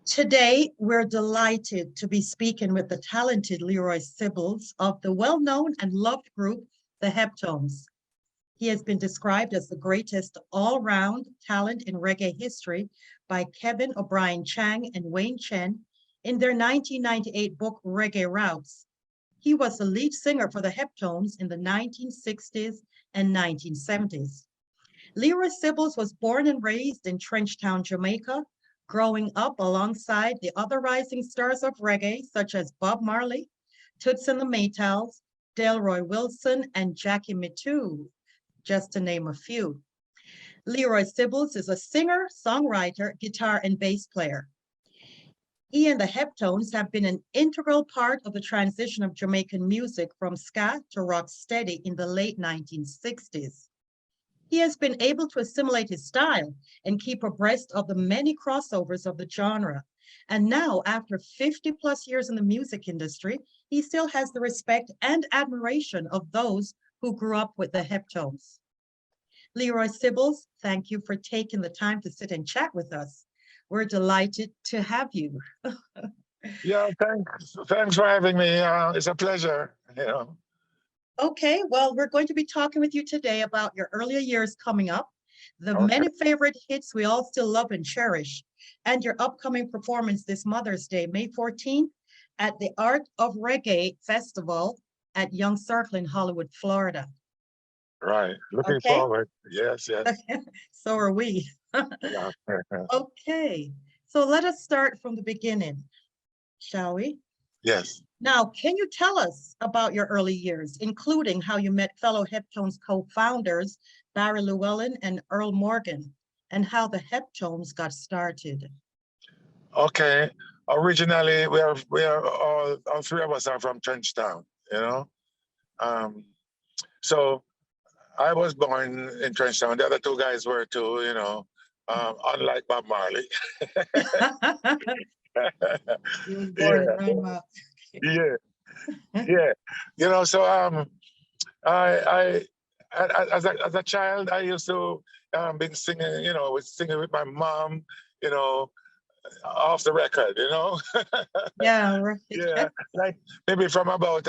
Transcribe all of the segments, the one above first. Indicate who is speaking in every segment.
Speaker 1: Today, we're delighted to be speaking with the talented Leroy Sibbles of the well-known and loved group, the Heptones. He has been described as the greatest all-round talent in reggae history by Kevin O'Brien Chang and Wayne Chen in their 1998 book, Reggae Routes. He was the lead singer for the Heptones in the 1960s and 1970s. Leroy Sibbles was born and raised in Trenchtown, Jamaica, growing up alongside the other rising stars of reggae, such as Bob Marley, Toots and the Maytals, Delroy Wilson, and Jackie Mittoo, just to name a few. Leroy Sibbles is a singer, songwriter, guitar, and bass player. He and the Heptones have been an integral part of the transition of Jamaican music from ska to rock steady in the late 1960s. He has been able to assimilate his style and keep abreast of the many crossovers of the genre. And now, after 50 plus years in the music industry, he still has the respect and admiration of those who grew up with the Heptones. Leroy Sibbles, thank you for taking the time to sit and chat with us. We're delighted to have you.
Speaker 2: Yeah, thanks for having me. It's a pleasure.
Speaker 1: Okay, well, we're going to be talking with you today about your earlier years coming up, the
Speaker 2: Okay.
Speaker 1: many favorite hits we all still love and cherish, and your upcoming performance this Mother's Day, May 14th, at the Art of Reggae Festival at Young Circle in Hollywood, Florida.
Speaker 2: Right. Looking
Speaker 1: Okay.
Speaker 2: forward. Yes.
Speaker 1: So are we.
Speaker 2: Yeah.
Speaker 1: Okay, so let us start from the beginning, shall we?
Speaker 2: Yes.
Speaker 1: Now, can you tell us about your early years, including how you met fellow Heptones co-founders, Barry Llewellyn and Earl Morgan, and how the Heptones got started?
Speaker 2: Okay. Originally, we are all three of us are from Trenchtown. So I was born in Trenchtown. The other two guys were too. Unlike Bob Marley.
Speaker 1: He was born
Speaker 2: Yeah.
Speaker 1: in Rhode
Speaker 2: Yeah. So I as a child I used to been singing. Was singing with my mom. Off the record.
Speaker 1: Yeah, right.
Speaker 2: Yeah, like maybe from about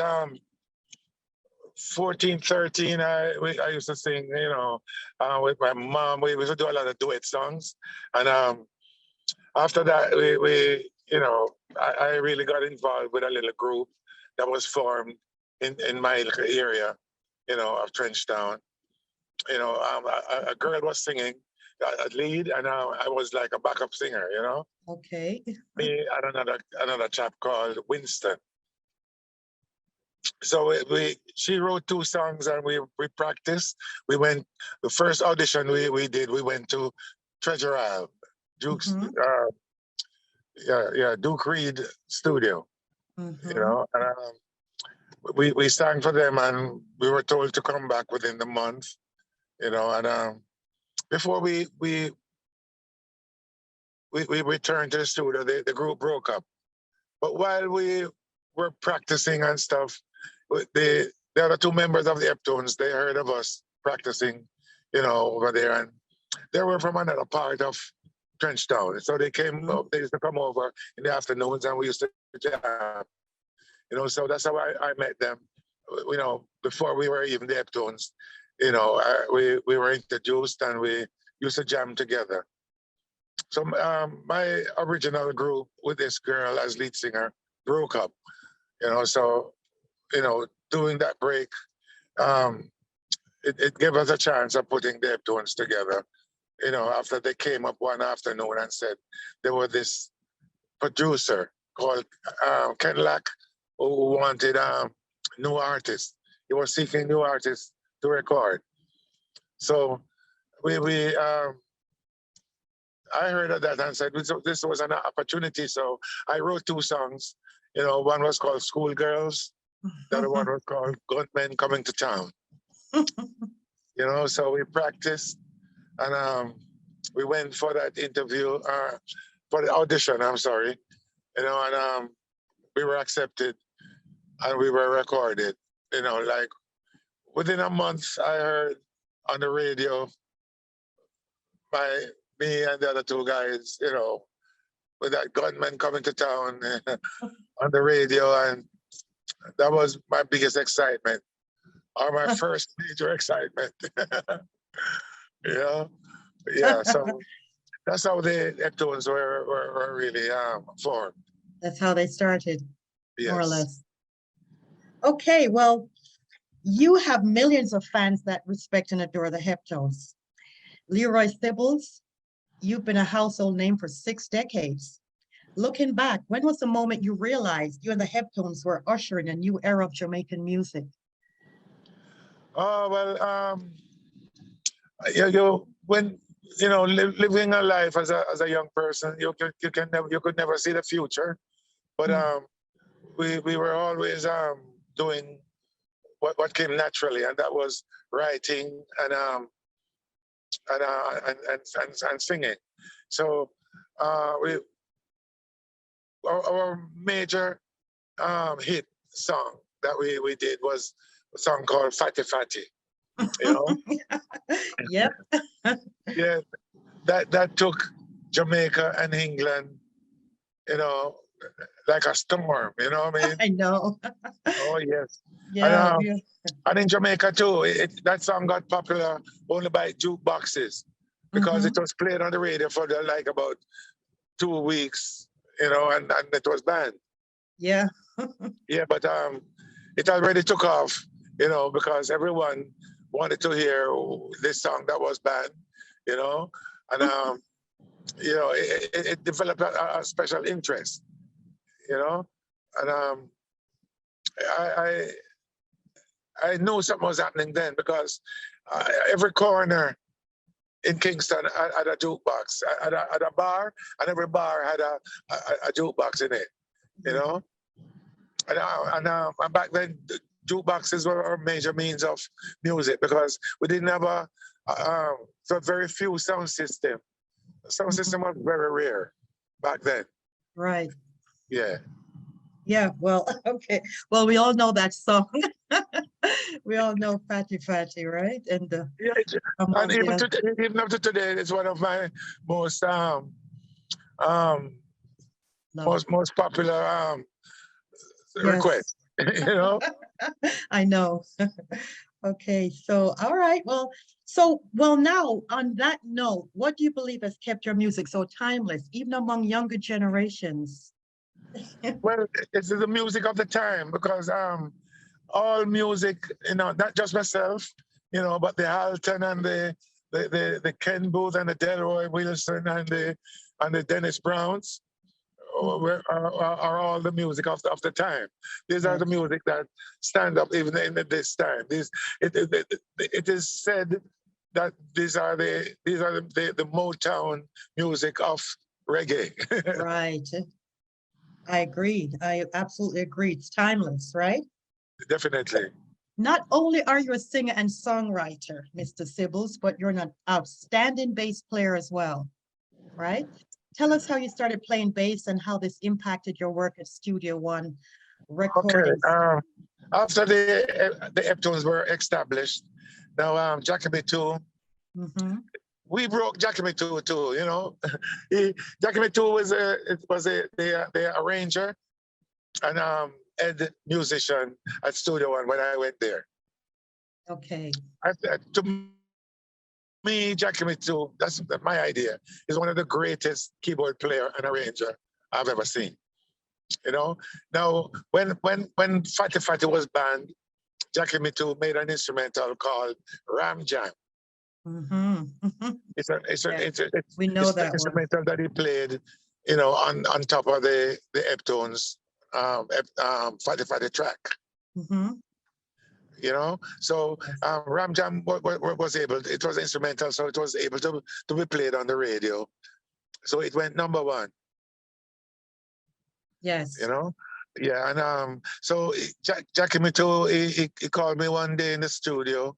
Speaker 2: 14, 13, I used to sing, with my mom. We used to do a lot of duet songs. And after that, I really got involved with a little group that was formed in my little area, of Trenchtown. A girl was singing a lead, and I was like a backup singer,
Speaker 1: Okay.
Speaker 2: Me and another chap called Winston. So she wrote two songs and we practiced. We went, the first audition we did, we went to Treasure Isle, Duke's, Duke Reed studio, and we sang for them and we were told to come back within the month, and before we returned to the studio, the group broke up. But while we were practicing and stuff, the other two members of the Heptones, they heard of us practicing, over there, and they were from another part of Trenchtown. So they used to come over in the afternoons and we used to jam. So that's how I met them. Before we were even the Heptones, we were introduced and we used to jam together. So my original group with this girl as lead singer broke up, so, doing that break, it gave us a chance of putting the Heptones together, after they came up one afternoon and said there was this producer called Ken Lack who wanted new artists. He was seeking new artists to record. So I heard of that and said this was an opportunity. So I wrote two songs. One was called Schoolgirls. The other one was called Gunmen Coming to Town. So we practiced and we went for that interview, for the audition, I'm sorry. And we were accepted and we were recorded. Like within a month, I heard on the radio me and the other two guys, with that gunman coming to town on the radio, and that was my biggest excitement, or my first major excitement. You know, yeah. So that's how the Heptones were really formed.
Speaker 1: That's how they started, more or
Speaker 2: Yes.
Speaker 1: less. Okay, well, you have millions of fans that respect and adore the Heptones. Leroy Sibbles, you've been a household name for 6 decades. Looking back, when was the moment you realized you and the Heptones were ushering a new era of Jamaican music?
Speaker 2: Oh well, when living a life as a young person, you could never see the future, but we were always doing what came naturally, and that was writing and singing. So we our major hit song that we did was a song called Fatty Fatty. You know,
Speaker 1: Yep.
Speaker 2: yeah, that took Jamaica and England, you know, like a storm. You know what I mean?
Speaker 1: I know.
Speaker 2: Oh yes. And
Speaker 1: Yeah,
Speaker 2: and in Jamaica too, that song got popular only by jukeboxes because it was played on the radio for like about 2 weeks, and it was banned.
Speaker 1: yeah.
Speaker 2: Yeah, but it already took off, because everyone wanted to hear this song that was banned, you know, and it developed a special interest, and I I knew something was happening then because every corner in Kingston had a jukebox, had a bar, and every bar had a jukebox in it, you know. And back then, the jukeboxes were our major means of music because we didn't have so very few sound system. The sound system was very rare back then.
Speaker 1: Right.
Speaker 2: Yeah.
Speaker 1: Yeah, well, okay. Well, we all know that song. We all know Fatty Fatty, right? And
Speaker 2: Yeah, and even up to today, it's one of my most um most popular requests.
Speaker 1: Yes.
Speaker 2: You know.
Speaker 1: I know. Okay, so all right. Well, now on that note, what do you believe has kept your music so timeless, even among younger generations?
Speaker 2: Well, it's the music of the time because all music, not just myself, but the Alton and the Ken Booth and the Delroy Wilson and the Dennis Browns are all the music of the time. These are the music that stand up even in this time. It is said that these are the Motown music of reggae.
Speaker 1: Right. I agree. I absolutely agree. It's timeless, right?
Speaker 2: Definitely.
Speaker 1: Not only are you a singer and songwriter, Mr. Sibbles, but you're an outstanding bass player as well, right? Tell us how you started playing bass and how this impacted your work at Studio One
Speaker 2: Okay.
Speaker 1: recordings.
Speaker 2: After the Heptones were established, now Jackie too. We broke Jackie too. Jackie too was the arranger and head musician at Studio One when I went there.
Speaker 1: Okay.
Speaker 2: To me, Jackie too, that's my idea, is one of the greatest keyboard player and arranger I've ever seen. Now when Fatty Fatty was banned, Jackie too made an instrumental called Ram Jam.
Speaker 1: We know that one.
Speaker 2: Instrumental that he played, on top of the Heptones Fatty Fatty track. So Ram Jam was able. It was instrumental, so it was able to be played on the radio. So it went #1.
Speaker 1: Yes.
Speaker 2: Yeah, and so Jackie too, he called me one day in the studio.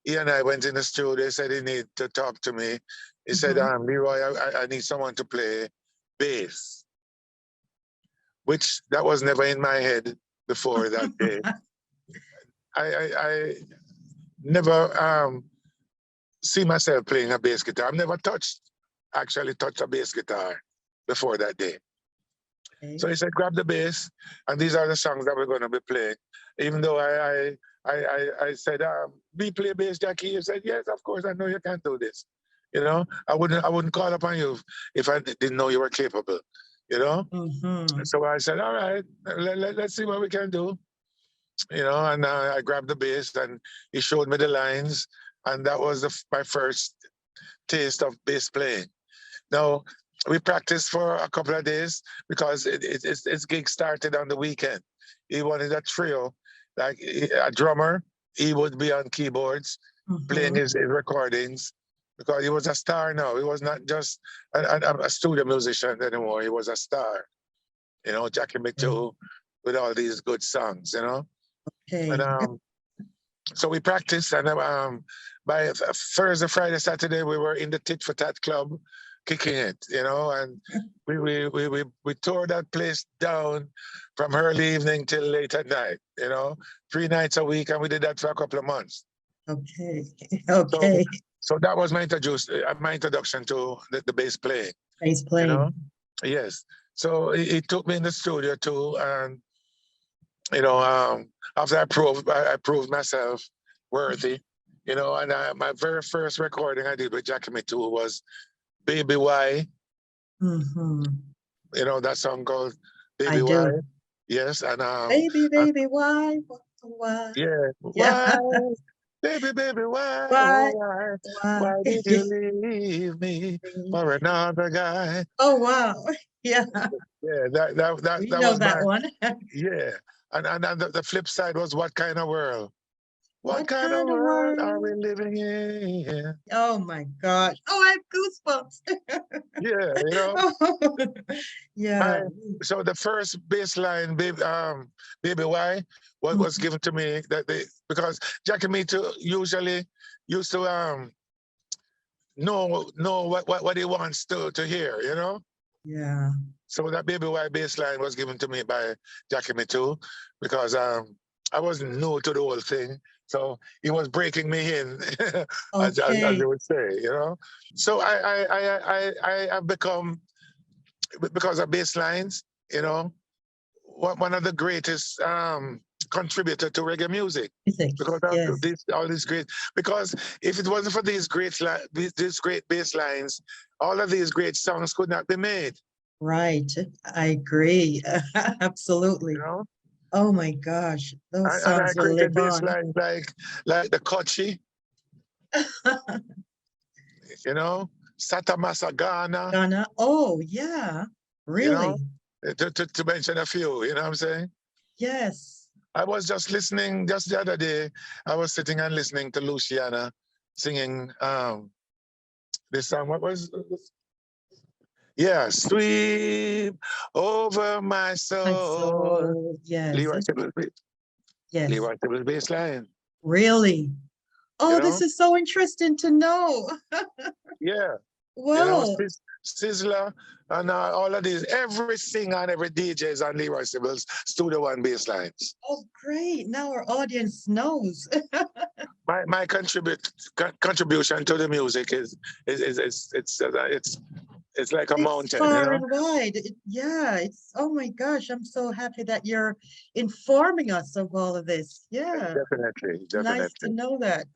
Speaker 2: He and I went in the studio. He said he needed to talk to me. He said, Leroy, I need someone to play bass, which that was never in my head before that day. I never see myself playing a bass guitar. I've never actually touched a bass guitar before that day.
Speaker 1: Okay.
Speaker 2: So he said, grab the bass, and these are the songs that we're going to be playing. Even though I said, "Me play bass, Jackie." He said, "Yes, of course. I know you can do this. You know, I wouldn't call upon you if I didn't know you were capable. You know."
Speaker 1: Mm-hmm.
Speaker 2: So I said, "All right, let's see what we can do." You know, and I grabbed the bass, and he showed me the lines, and that was my first taste of bass playing. Now, we practiced for a couple of days because its gig started on the weekend. He wanted a trio, like a drummer. He would be on keyboards, playing
Speaker 1: Mm-hmm.
Speaker 2: his recordings, because he was a star now. He was not just a studio musician anymore. He was a star. You know, Jackie Me Too, with all these good songs. You know, and
Speaker 1: Okay.
Speaker 2: so we practiced, and by Thursday, Friday, Saturday, we were in the Tit for Tat Club, kicking it, you know, and we tore that place down from early evening till late at night, you know, 3 nights a week, and we did that for a couple of months.
Speaker 1: Okay.
Speaker 2: So,
Speaker 1: Okay.
Speaker 2: so that was my introduction to the bass playing,
Speaker 1: Bass
Speaker 2: you know.
Speaker 1: playing.
Speaker 2: Yes. So he took me in the studio too, and you know, after I proved myself worthy, you know, and my very first recording I did with Jackie Me Too was Baby Why,
Speaker 1: Mm-hmm.
Speaker 2: you know, that song called
Speaker 1: I
Speaker 2: Baby Why.
Speaker 1: do.
Speaker 2: Yes,
Speaker 1: Baby,
Speaker 2: and
Speaker 1: baby, why?
Speaker 2: yeah,
Speaker 1: Yeah.
Speaker 2: why, baby, why, oh
Speaker 1: Why?
Speaker 2: why
Speaker 1: Why?
Speaker 2: did you leave me for another guy?
Speaker 1: Oh, wow. Yeah.
Speaker 2: Yeah,
Speaker 1: We
Speaker 2: that
Speaker 1: know
Speaker 2: was
Speaker 1: that
Speaker 2: my,
Speaker 1: one.
Speaker 2: yeah. And the flip side was What Kind of World? What
Speaker 1: What
Speaker 2: kind of
Speaker 1: kind of
Speaker 2: world are we
Speaker 1: world?
Speaker 2: living in?
Speaker 1: Oh my gosh. Oh, I have goosebumps.
Speaker 2: Yeah, you know,
Speaker 1: Yeah.
Speaker 2: my so the first baseline, baby, why, what was
Speaker 1: Mhm.
Speaker 2: given to me that they, because Jackie Me Too usually used to know what he wants to hear, you know.
Speaker 1: Yeah.
Speaker 2: So that baby why baseline was given to me by Jackie Me Too, because I wasn't new to the whole thing. So he was breaking me in, as they
Speaker 1: Okay.
Speaker 2: would say, you know. So I have become, because of bass lines, you know, one of the greatest contributor to reggae music,
Speaker 1: Music.
Speaker 2: because of
Speaker 1: Yes.
Speaker 2: this, all these great. Because if it wasn't for these great bass lines, all of these great songs could not be made.
Speaker 1: Right. I agree.
Speaker 2: You
Speaker 1: Absolutely.
Speaker 2: know,
Speaker 1: Oh my gosh. Those
Speaker 2: and I
Speaker 1: songs will
Speaker 2: created
Speaker 1: live
Speaker 2: bass
Speaker 1: on.
Speaker 2: lines like the Kochi, you know, Sata Masagana,
Speaker 1: Ghana. Oh, yeah.
Speaker 2: you know,
Speaker 1: Really?
Speaker 2: to mention a few. You know what I'm saying?
Speaker 1: Yes.
Speaker 2: I was just listening just the other day. I was sitting and listening to Luciana singing this song. What was this? Yeah, sweep over my
Speaker 1: My
Speaker 2: soul.
Speaker 1: soul. Yes.
Speaker 2: Leroy Sibbles,
Speaker 1: Yes.
Speaker 2: Leroy Sibbles bass line.
Speaker 1: Really?
Speaker 2: You
Speaker 1: Oh, this
Speaker 2: know?
Speaker 1: is so interesting to know.
Speaker 2: Yeah. You know,
Speaker 1: Wow.
Speaker 2: Sizzler and all of these. Every singer and every DJ is on Leroy Sibbles Studio One bass lines.
Speaker 1: Oh, great. Now our audience knows.
Speaker 2: My contribution to the music it's like a
Speaker 1: It's
Speaker 2: mountain, you
Speaker 1: far
Speaker 2: know.
Speaker 1: and wide. Yeah, it's, oh my gosh, I'm so happy that you're informing us of all of this. Yeah,
Speaker 2: Definitely,
Speaker 1: nice to
Speaker 2: definitely.
Speaker 1: know that.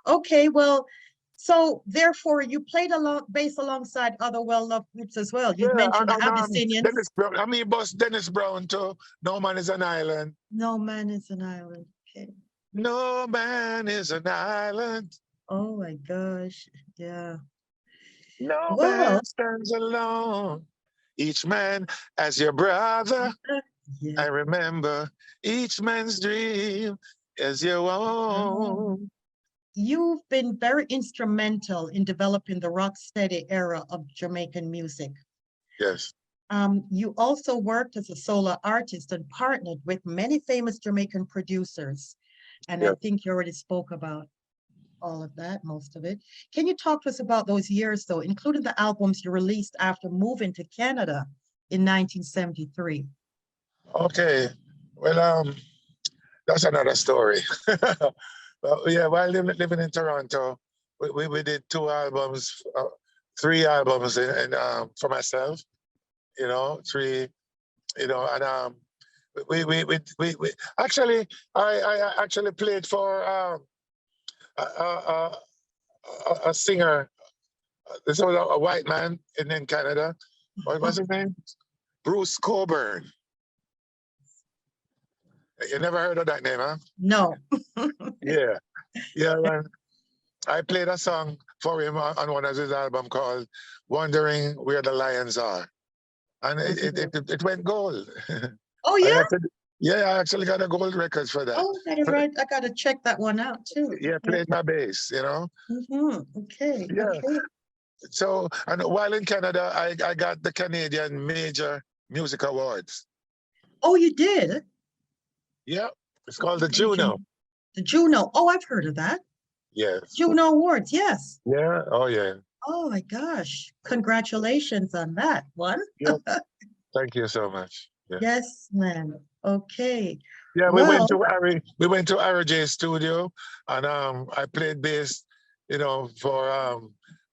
Speaker 1: Okay, well, so therefore you played along bass alongside other well-loved groups as well. You've
Speaker 2: Yeah,
Speaker 1: mentioned the
Speaker 2: and
Speaker 1: Abyssinians.
Speaker 2: Dennis Brown. I mean, boss Dennis Brown too. No Man is an Island.
Speaker 1: No Man is an Island. Okay.
Speaker 2: No man is an island.
Speaker 1: Oh my gosh. Yeah.
Speaker 2: No
Speaker 1: Well,
Speaker 2: man stands alone. Each man as your brother.
Speaker 1: yeah.
Speaker 2: I remember each man's dream is your own.
Speaker 1: You've been very instrumental in developing the rocksteady era of Jamaican music.
Speaker 2: Yes.
Speaker 1: You also worked as a solo artist and partnered with many famous Jamaican producers. And I
Speaker 2: Yeah.
Speaker 1: think you already spoke about all of that, most of it. Can you talk to us about those years, though, including the albums you released after moving to Canada in 1973?
Speaker 2: Okay. Well, that's another story. Well, yeah, while living in Toronto, we did 2 albums, 3 albums for myself. three, and we actually, I actually played for a, a singer. This was a white man in Canada. What was his name? Bruce Coburn. You never heard of that name, huh?
Speaker 1: No.
Speaker 2: Yeah. Yeah, man. I played a song for him on one of his albums called Wondering Where the Lions Are. And it went gold.
Speaker 1: Oh,
Speaker 2: I
Speaker 1: yeah?
Speaker 2: actually, yeah, I actually got a gold record for that.
Speaker 1: Oh, that is right. I got to check that one out too.
Speaker 2: Yeah, played my bass,
Speaker 1: Okay.
Speaker 2: Yeah.
Speaker 1: Okay.
Speaker 2: So, and while in Canada, I got the Canadian Major Music Awards.
Speaker 1: Oh, you did?
Speaker 2: Yeah. It's called the
Speaker 1: Okay,
Speaker 2: Juno.
Speaker 1: The Juno. Oh, I've heard of that.
Speaker 2: Yes.
Speaker 1: Juno Awards. Yes.
Speaker 2: Yeah. Oh, yeah.
Speaker 1: Oh my gosh. Congratulations on that one.
Speaker 2: Yeah. Thank you so much. Yeah.
Speaker 1: Yes, ma'am. Okay.
Speaker 2: Yeah,
Speaker 1: Well,
Speaker 2: we went to Ari J's studio, and I played bass, for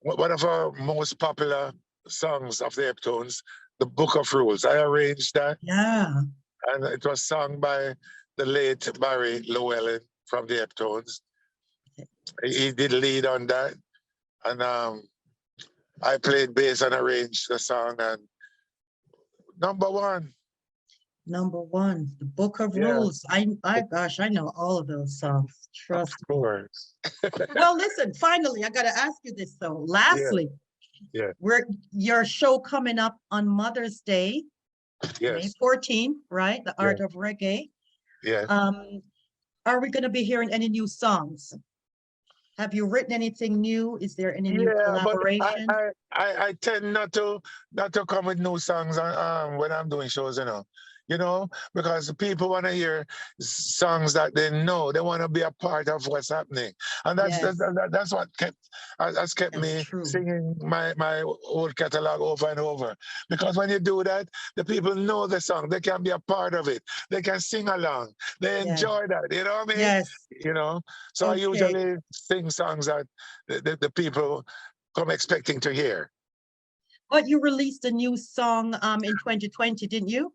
Speaker 2: one of our most popular songs of the Heptones, The Book of Rules. I arranged that,
Speaker 1: yeah.
Speaker 2: and it was sung by the late Barry Llewellyn from the Heptones. He did lead on that, and I played bass and arranged the song, and number one.
Speaker 1: Number one, The Book of
Speaker 2: Yeah.
Speaker 1: Rules. Gosh, I know all of those songs. Trust
Speaker 2: Of
Speaker 1: me.
Speaker 2: course.
Speaker 1: Well, listen, finally, I got to ask you this though. Lastly,
Speaker 2: Yeah.
Speaker 1: your show coming up on Mother's Day, May
Speaker 2: Yes.
Speaker 1: 14th, right? The Art of Reggae.
Speaker 2: Yeah.
Speaker 1: Are we going to be hearing any new songs? Have you written anything new? Is there any new
Speaker 2: But
Speaker 1: collaboration?
Speaker 2: I tend not to come with new songs when I'm doing shows, because people want to hear songs that they know. They want to be a part of what's happening, and that's
Speaker 1: Yes.
Speaker 2: that's what has kept
Speaker 1: That's
Speaker 2: me
Speaker 1: true.
Speaker 2: singing my old catalog over and over. Because when you do that, the people know the song. They can be a part of it. They can sing along. They
Speaker 1: Yes.
Speaker 2: enjoy that. You know what I mean?
Speaker 1: Yes.
Speaker 2: So I
Speaker 1: Okay.
Speaker 2: usually sing songs that the people come expecting to hear.
Speaker 1: But you released a new song in 2020, didn't you?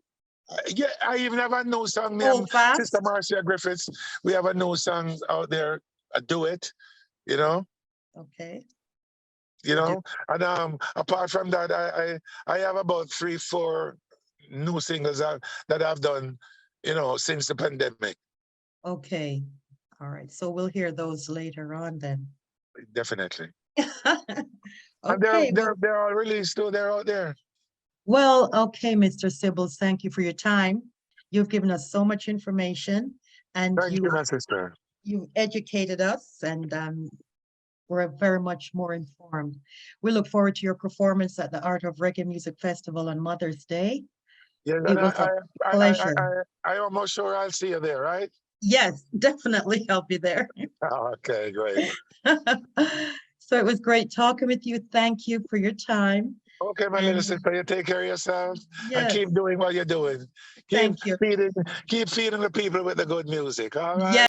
Speaker 2: Yeah, I even have a new song. Me
Speaker 1: Hold
Speaker 2: and
Speaker 1: Fast.
Speaker 2: Sister Marcia Griffiths, we have a new song out there, a duet,
Speaker 1: Okay.
Speaker 2: And apart from that, I have about 3-4 new singles that I've done, since the pandemic.
Speaker 1: Okay. All right. So we'll hear those later on then.
Speaker 2: Definitely. And
Speaker 1: Okay.
Speaker 2: they're all released too. They're out there.
Speaker 1: Well, okay, Mr. Sibbles, thank you for your time. You've given us so much information, and
Speaker 2: Thank you, my sister.
Speaker 1: you've educated us, and we're very much more informed. We look forward to your performance at the Art of Reggae Music Festival on Mother's Day.
Speaker 2: Yeah,
Speaker 1: It was a pleasure.
Speaker 2: I almost sure I'll see you there, right?
Speaker 1: Yes, definitely, I'll be there.
Speaker 2: Okay, great.
Speaker 1: So it was great talking with you. Thank you for your time.
Speaker 2: Okay, my little sister, you take care of yourself and keep doing what you're doing.
Speaker 1: Thank you.
Speaker 2: Keep feeding the people with the good music. All right.
Speaker 1: Yes.